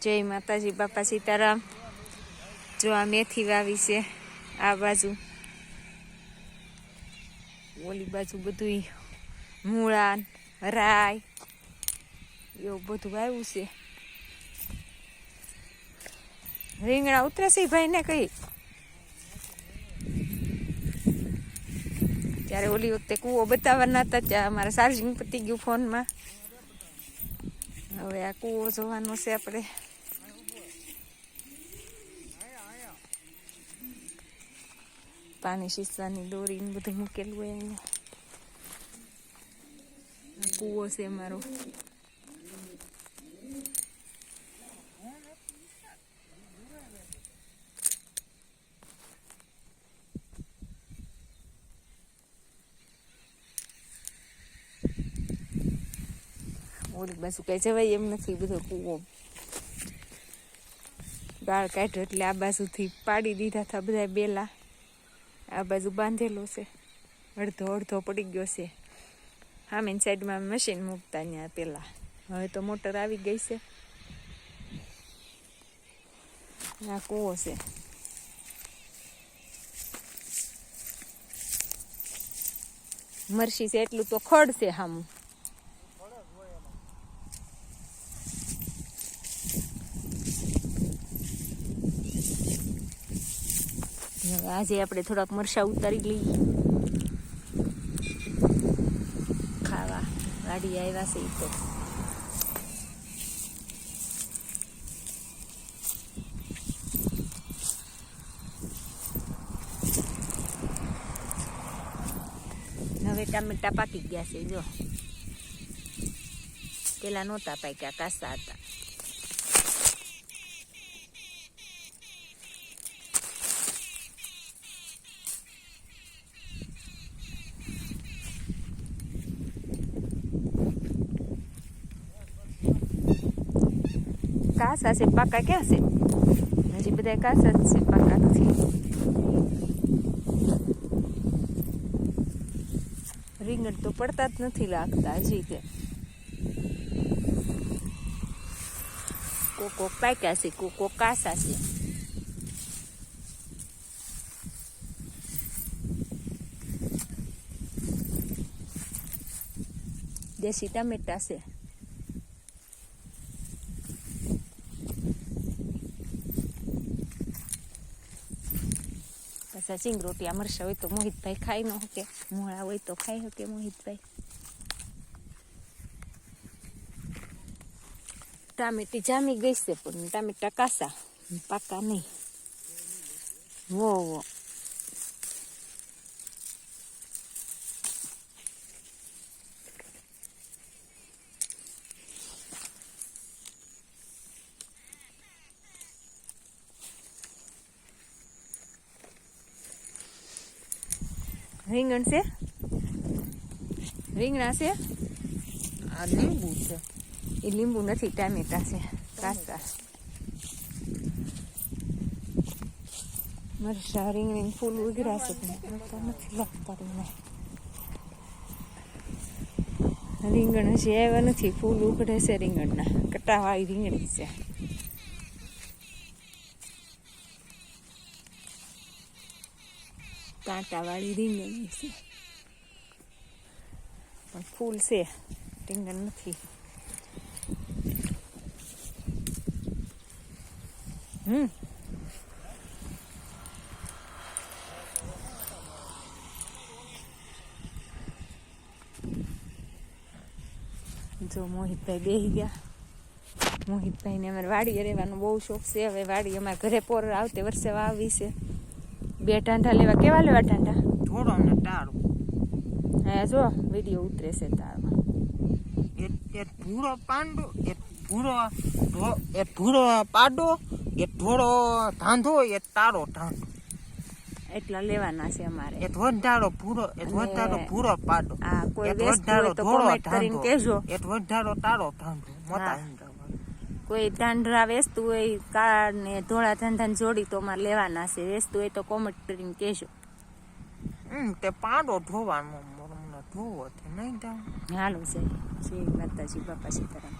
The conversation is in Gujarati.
જય માતાજી, બાપા સીતારામ। જો આ મેથી વાવી છે, આ બાજુ ઓલી બાજુ બધું મૂળા રાય એવું બધું વાવ્યું છે। રીંગણા ઉતરે છે ભાઈ ને કઈ ત્યારે ઓલી વખતે કૂવો બતાવવાના હતા ત્યાં અમારા ચાર્જિંગ પતી ગયું ફોનમાં। હવે આ કૂવો જોવાનો છે આપણે। પાણી સીસવાની દોરી ને બધું મૂકેલું હોય અહીંયા। કૂવો છે મારો। ઓલી બાજુ કઈ જવાય એમ નથી, બધો કૂવો ગાળ કાઢ્યો એટલે આ બાજુથી પાડી દીધા હતા બધા બેલા। આ બાજુ બાંધેલો છે, અડધો અડધો પડી ગયો છે। સામેની સાઈડમાં મશીન મૂકતા ત્યાં પેલા, હવે તો મોટર આવી ગઈ છે। આ કૂવો છે। મરસી છે એટલું તો ખડ છે સામું। આજે આપણે થોડાક મરસા ઉતારી લઈએ ખાવા। ગાડી આવ્યા છે તો હવે ટામેટા પાકી ગયા છે। જો પેલા નહોતા પાક્યા, કાચા હતા। કાચા છે, પાકા ક્યાં છે? હજી બધા કાચા જ છે, પાકા નથી। રીંગણ તો પડતા જ નથી લાગતા હજી કે કોકો પાક્યા છે, કોકો કાચા છે। દેશી ટામેટા છે। સિંગ રોટિયા મરસા હોય તો મોહિતભાઈ ખાઈ ન શકે, મોળા હોય તો ખાઈ શકે મોહિતભાઈ। ટામેટી જામી ગઈ છે પણ ટામેટા કાસા, પાકા નહીં। વો રીંગણ છે, રીંગણા છે, આ લીંબુ છે। એ લીંબુ નથી, ટામેટા છે કાચા। મરચા રીંગણી ફૂલ ઉગડ્યા છે પણ નથી લાગતા રીંગણ હજી આવ્યા નથી, ફૂલ ઉગડે છે રીંગણના। કટાવાળી રીંગણી છે। કાંટાવાળી રીંગણી છે પણ ફૂલ છે, રીંગણ નથી। જો મોહિતભાઈ બેસી ગયા। મોહિતભાઈને અમારે વાડીએ રહેવાનો બહુ શોખ છે। હવે વાડી અમારે ઘરે પોર આવતે વર્ષે વાવી છે। 2 ટાંઢા લેવા। કેવા લેવા ટાંઢા? થોડો ને ટાળો। હા જો વિડીયો ઉતરે છે તારો। એક ભૂરો પાંડો, એક ભૂરો પાડો, એક થોડો ધાંધો, એક તારો ધાંધો, એટલા લેવાના છે અમારે। એક વધારો ભૂરો, એક વધારો ભૂરો પાડો, હા કોઈ એક વેચતું હોય તો કોમેન્ટ કરીને કહેજો। એક વધારો તારો ધાંધો મોટા કોઈ ધાંઢરા વેચતું હોય કાળ ને ધોળા ધાંધાને જોડી તો અમારે લેવાના છે। વેચતું હોય તો કોમેન્ટ કરીને કહેજો। તે પાંડો ધોવાનો ધોવો નહીં. હાલો જય માતાજી, બાપા સીતારામ।